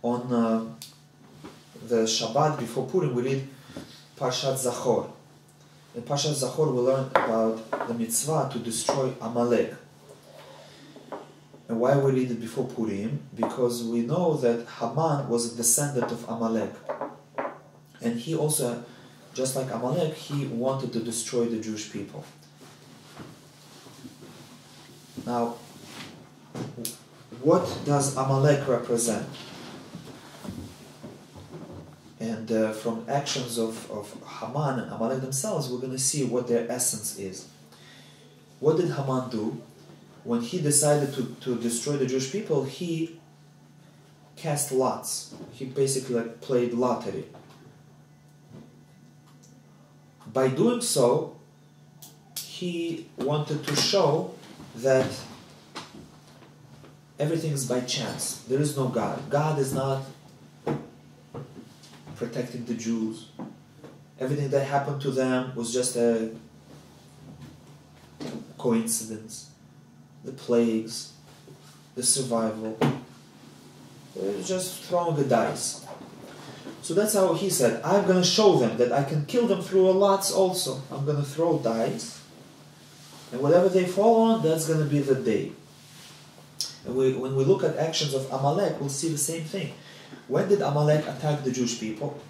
on the Shabbat before Purim, we read Parshat Zachor. In Parshat Zachor, we learn about the mitzvah to destroy Amalek. And why we read it before Purim? Because we know that Haman was a descendant of Amalek. And he also, just like Amalek, he wanted to destroy the Jewish people. Now, what does Amalek represent? And from actions of Haman and Amalek themselves, we're going to see what their essence is. What did Haman do? When he decided to destroy the Jewish people, he cast lots. He basically played lottery. By doing so, he wanted to show that everything is by chance. There is no God. God is not protecting the Jews. Everything that happened to them was just a coincidence. The plagues, the survival. They're just throwing the dice. So that's how he said, I'm going to show them that I can kill them through lots also. I'm going to throw dice. And whatever they fall on, that's going to be the day. And when we look at actions of Amalek, we'll see the same thing. When did Amalek attack the Jewish people?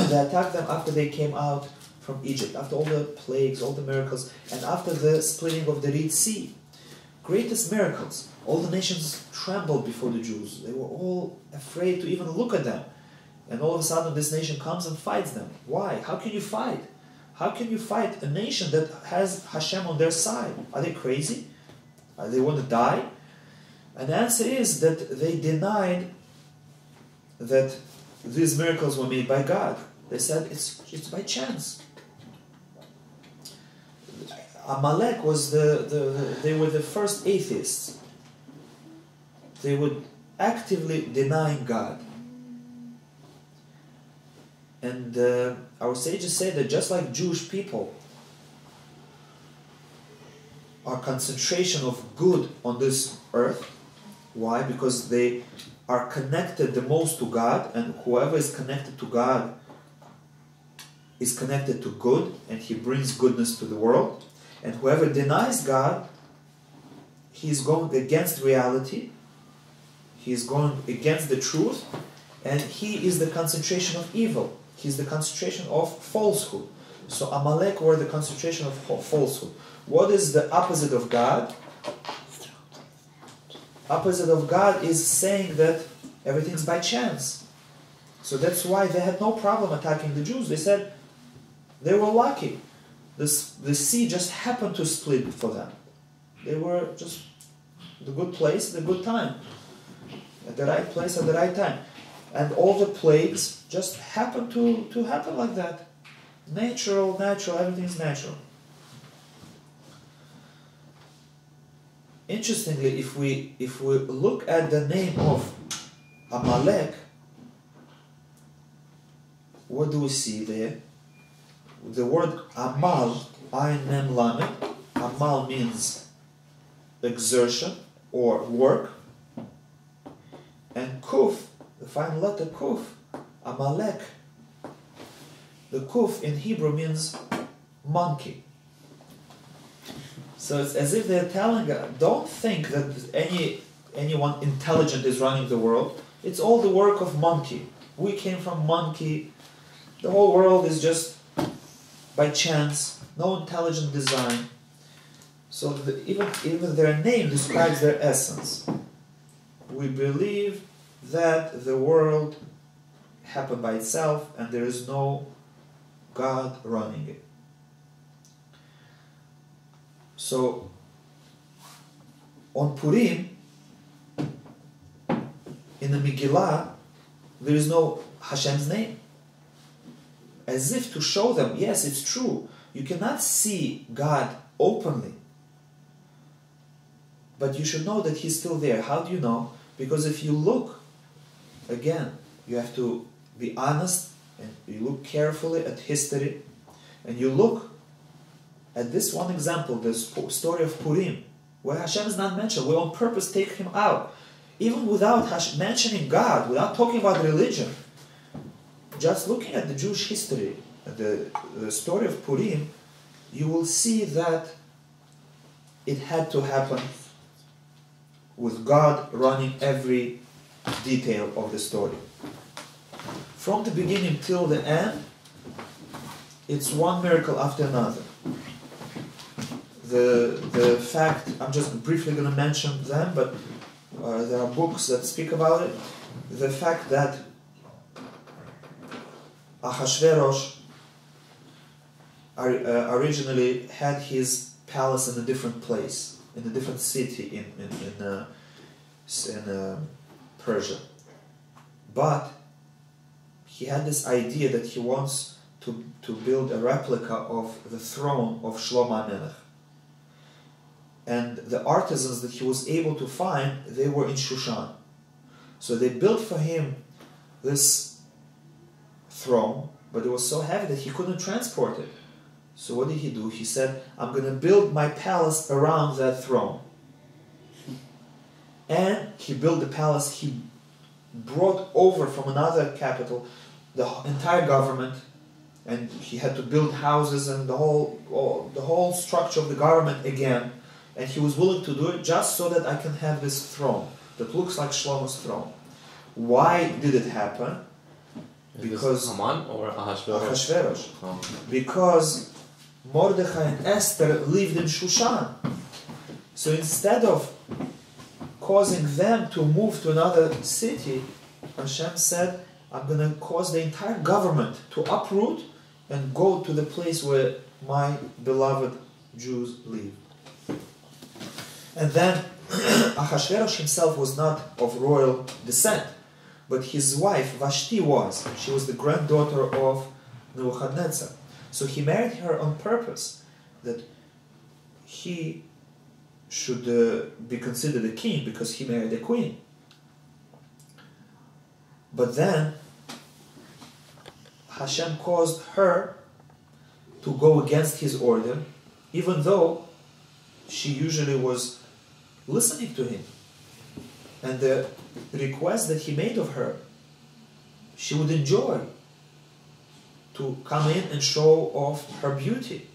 They attacked them after they came out from Egypt, after all the plagues, all the miracles, and after the splitting of the Red Sea. Greatest miracles. All the nations trembled before the Jews. They were all afraid to even look at them. And all of a sudden this nation comes and fights them. Why? How can you fight? How can you fight a nation that has Hashem on their side? Are they crazy? They want to die? And the answer is that they denied that these miracles were made by God. They said it's by chance. Amalek was they were the first atheists. They would actively deny God. And our sages say that just like Jewish people are concentration of good on this earth. Why? Because they are connected the most to God, and whoever is connected to God is connected to good, and he brings goodness to the world. And whoever denies God, he is going against reality, he is going against the truth, and he is the concentration of evil. He is the concentration of falsehood. So Amalek were the concentration of falsehood. What is the opposite of God? Opposite of God is saying that everything's by chance. So that's why they had no problem attacking the Jews. They said they were lucky. The sea just happened to split for them. They were just the good place, the good time. At the right place at the right time. And all the plagues just happened to happen like that. Natural, everything's natural. Interestingly, if we look at the name of Amalek, what do we see there? The word Amal, Ayin Mem Lamed, Amal means exertion or work, and Kuf, the final letter Kuf, Amalek. The Kuf in Hebrew means monkey. So it's as if they're telling us, don't think that anyone intelligent is running the world. It's all the work of monkey. We came from monkey. The whole world is just by chance, no intelligent design. So even their name describes their essence. We believe that the world happened by itself and there is no God running it. So, on Purim, in the Megillah, there is no Hashem's name. As if to show them, yes, it's true. You cannot see God openly. But you should know that He's still there. How do you know? Because if you look, again, you have to be honest, and you look carefully at history, and you look at this one example, the story of Purim, where Hashem is not mentioned. We on purpose take Him out. even without mentioning God, without talking about religion, just looking at the Jewish history, the story of Purim, you will see that it had to happen with God running every detail of the story. From the beginning till the end, it's one miracle after another. The fact, I'm just briefly going to mention them, but there are books that speak about it. The fact that Ahasuerus originally had his palace in a different place, in a different city in Persia. But he had this idea that he wants to build a replica of the throne of Shlomo Amalek. And the artisans that he was able to find, they were in Shushan. So they built for him this throne, but it was so heavy that he couldn't transport it. So what did he do? He said, I'm going to build my palace around that throne. And he built the palace. He brought over from another capital the entire government, and he had to build houses and the whole structure of the government again. And he was willing to do it just so that I can have this throne that looks like Shlomo's throne. Why did it happen? Because Haman or Ahasuerus. Oh. Because Mordechai and Esther lived in Shushan. So instead of causing them to move to another city, Hashem said, I'm going to cause the entire government to uproot and go to the place where my beloved Jews live. And then Ahasuerus himself was not of royal descent, but his wife Vashti was. She was the granddaughter of Nebuchadnezzar. So he married her on purpose, that he should be considered a king because he married a queen. But then Hashem caused her to go against his order, even though she usually was listening to him. And the request that he made of her, she would enjoy to come in and show off her beauty.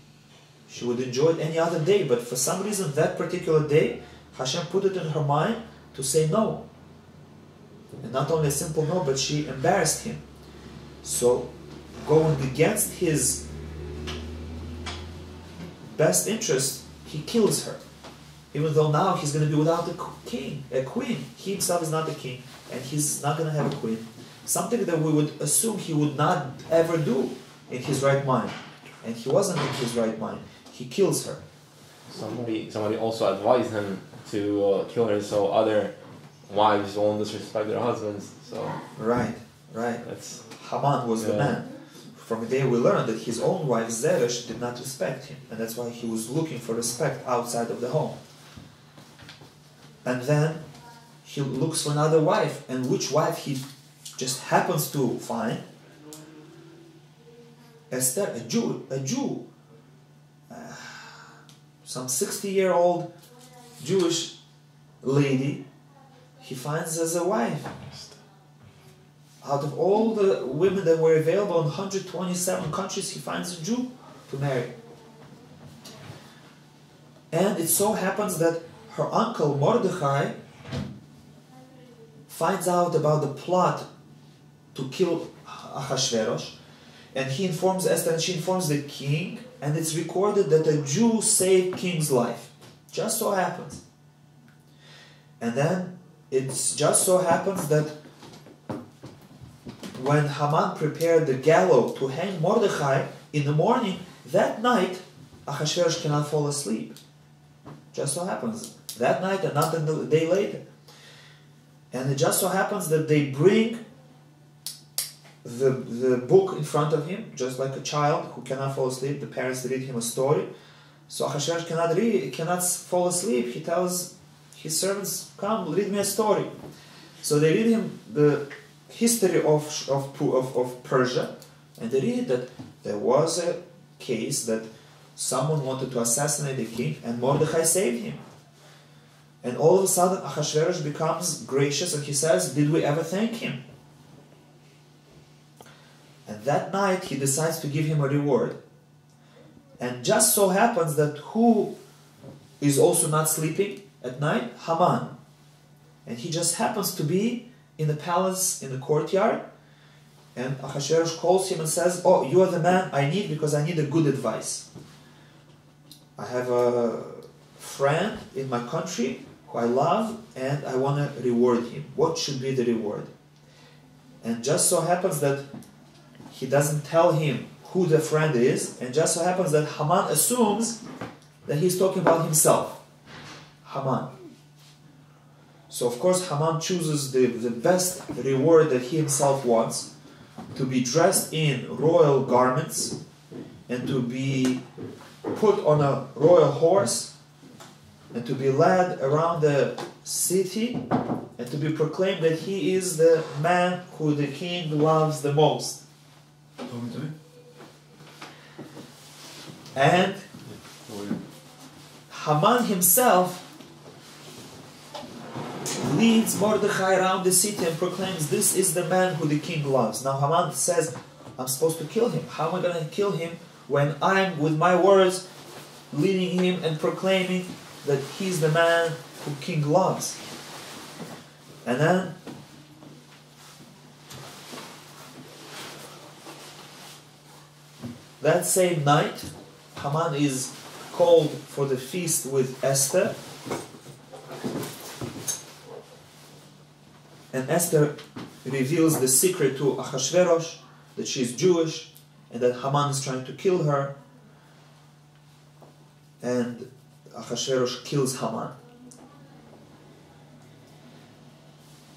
She would enjoy it any other day, but for some reason that particular day, Hashem put it in her mind to say no. And not only a simple no, but she embarrassed him. So, going against his best interest, he kills her. Even though now he's going to be without a queen. He himself is not a king, and he's not going to have a queen. Something that we would assume he would not ever do in his right mind. And he wasn't in his right mind. He kills her. Somebody also advised him to kill her so other wives won't disrespect their husbands. So Right. that's Haman was the man. From the day we learned that his own wife Zeresh did not respect him. And that's why he was looking for respect outside of the home. And then he looks for another wife. And which wife he just happens to find? Esther, a Jew. Some 60-year-old Jewish lady he finds as a wife. Out of all the women that were available in 127 countries, he finds a Jew to marry. And it so happens that her uncle Mordechai finds out about the plot to kill Ahasuerus, and he informs Esther, and she informs the king, and it's recorded that a Jew saved king's life. Just so happens. And then it just so happens that when Haman prepared the gallows to hang Mordechai in the morning, that night Ahasuerus cannot fall asleep. Just so happens. That night and not a day later. And it just so happens that they bring the book in front of him, just like a child who cannot fall asleep. The parents read him a story. So Ahasuerus cannot fall asleep. He tells his servants, come, read me a story. So they read him the history of Persia, and they read that there was a case that someone wanted to assassinate the king, and Mordechai saved him. And all of a sudden Ahasuerus becomes gracious and he says, did we ever thank him? And that night he decides to give him a reward. And just so happens that who is also not sleeping at night? Haman. And he just happens to be in the palace, in the courtyard. And Ahasuerus calls him and says, oh, you are the man I need because I need a good advice. I have a friend in my country who I love and I want to reward him. What should be the reward? And just so happens that he doesn't tell him who the friend is, and just so happens that Haman assumes that he's talking about himself. Haman. So of course Haman chooses the best reward that he himself wants, to be dressed in royal garments and to be put on a royal horse and to be led around the city and to be proclaimed that he is the man who the king loves the most. And Haman himself leads Mordechai around the city and proclaims, this is the man who the king loves. Now Haman says, I'm supposed to kill him. How am I going to kill him when I'm, with my words, leading him and proclaiming that he's the man who king loves? And then that same night, Haman is called for the feast with Esther. And Esther reveals the secret to Ahasuerus, that she is Jewish, and that Haman is trying to kill her. And Ahasuerus kills Haman.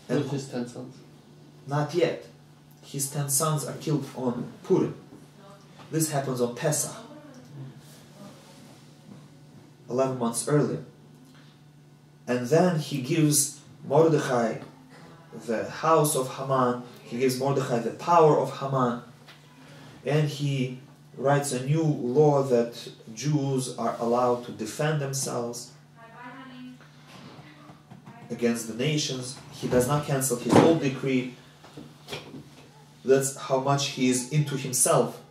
And his 10 sons? Not yet. His 10 sons are killed on Purim. This happens on Pesach, 11 months earlier. And then he gives Mordechai the house of Haman, he gives Mordechai the power of Haman, and he writes a new law that Jews are allowed to defend themselves against the nations. He does not cancel his old decree. That's how much he is into himself,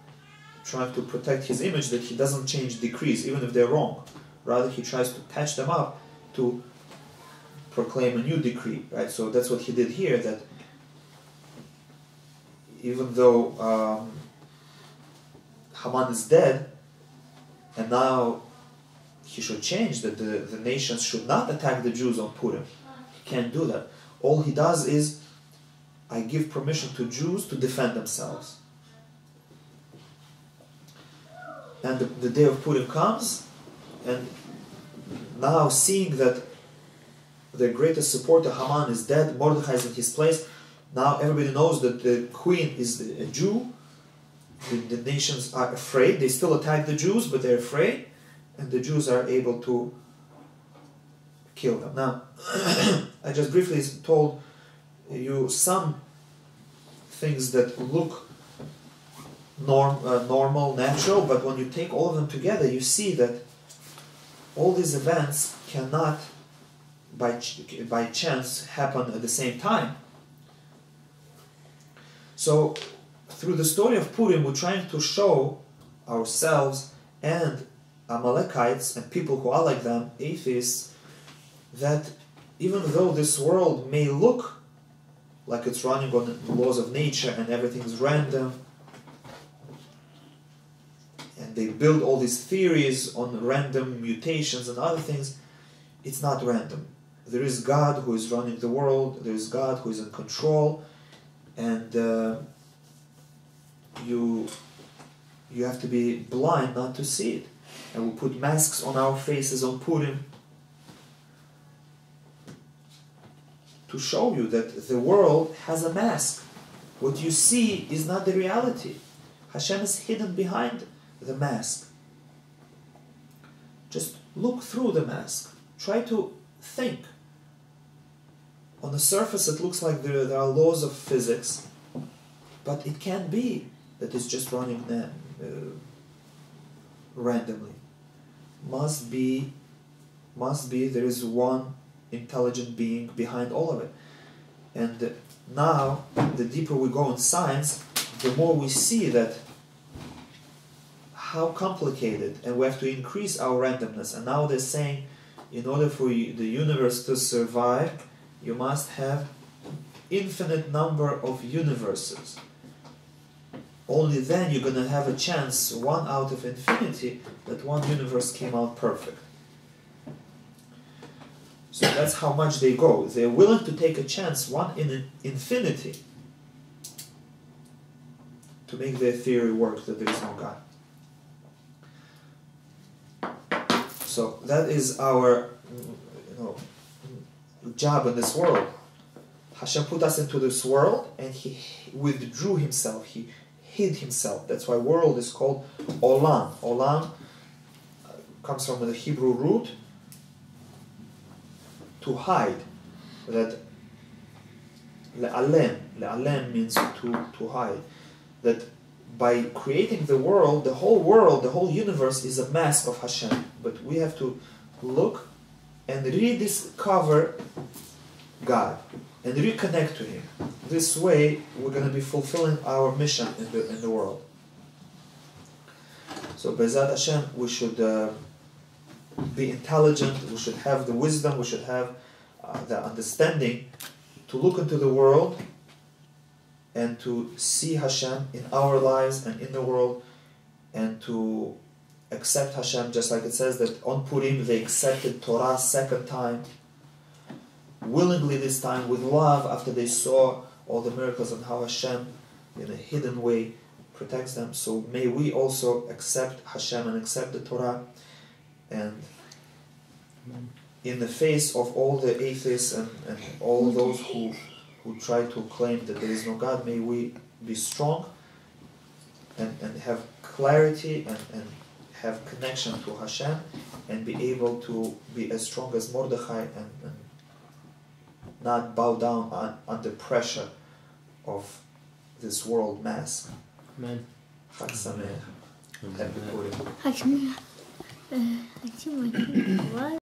trying to protect his image, that he doesn't change decrees, even if they're wrong. Rather, he tries to patch them up to proclaim a new decree, right? So that's what he did here, that even though Haman is dead, and now he should change, that the nations should not attack the Jews on Purim. He can't do that. All he does is, I give permission to Jews to defend themselves. And the day of Purim comes, and now seeing that the greatest supporter, Haman, is dead, Mordechai is in his place, now everybody knows that the queen is a Jew. The nations are afraid. They still attack the Jews, but they're afraid, and the Jews are able to kill them. Now, I just briefly told you some things that look normal, natural, but when you take all of them together, you see that all these events cannot by chance happen at the same time. So through the story of Purim, we're trying to show ourselves and Amalekites and people who are like them, atheists, that even though this world may look like it's running on the laws of nature and everything's random, and they build all these theories on random mutations and other things, it's not random. There is God who is running the world, there is God who is in control, and you have to be blind not to see it. And we put masks on our faces on Purim to show you that the world has a mask. What you see is not the reality. Hashem is hidden behind the mask. Just look through the mask. Try to think. On the surface it looks like there are laws of physics, but it can't be that it's just running randomly. Must be there is one intelligent being behind all of it. And now, the deeper we go in science, the more we see that how complicated, and we have to increase our randomness. And now they're saying, in order for the universe to survive, you must have infinite number of universes. Only then you're going to have a chance, one out of infinity, that one universe came out perfect. So that's how much they go. They're willing to take a chance, one in an infinity, to make their theory work that there is no God. So that is our job in this world. Hashem put us into this world and He withdrew Himself. He hid Himself. That's why world is called Olam. Olam comes from the Hebrew root to hide. That le'alem means to hide. That by creating the world, the whole universe is a mask of Hashem. But we have to look and rediscover God and reconnect to Him. This way, we're going to be fulfilling our mission in the world. So, Be'ezat Hashem, we should be intelligent, we should have the wisdom, we should have the understanding to look into the world and to see Hashem in our lives and in the world, and to accept Hashem, just like it says that on Purim they accepted Torah second time, willingly this time, with love, after they saw all the miracles and how Hashem, in a hidden way, protects them. So may we also accept Hashem and accept the Torah, and in the face of all the atheists and all those who try to claim that there is no God, may we be strong and have clarity and have connection to Hashem, and be able to be as strong as Mordechai and not bow down under pressure of this world mask. Amen. Chag Sameach. Happy Purim. What?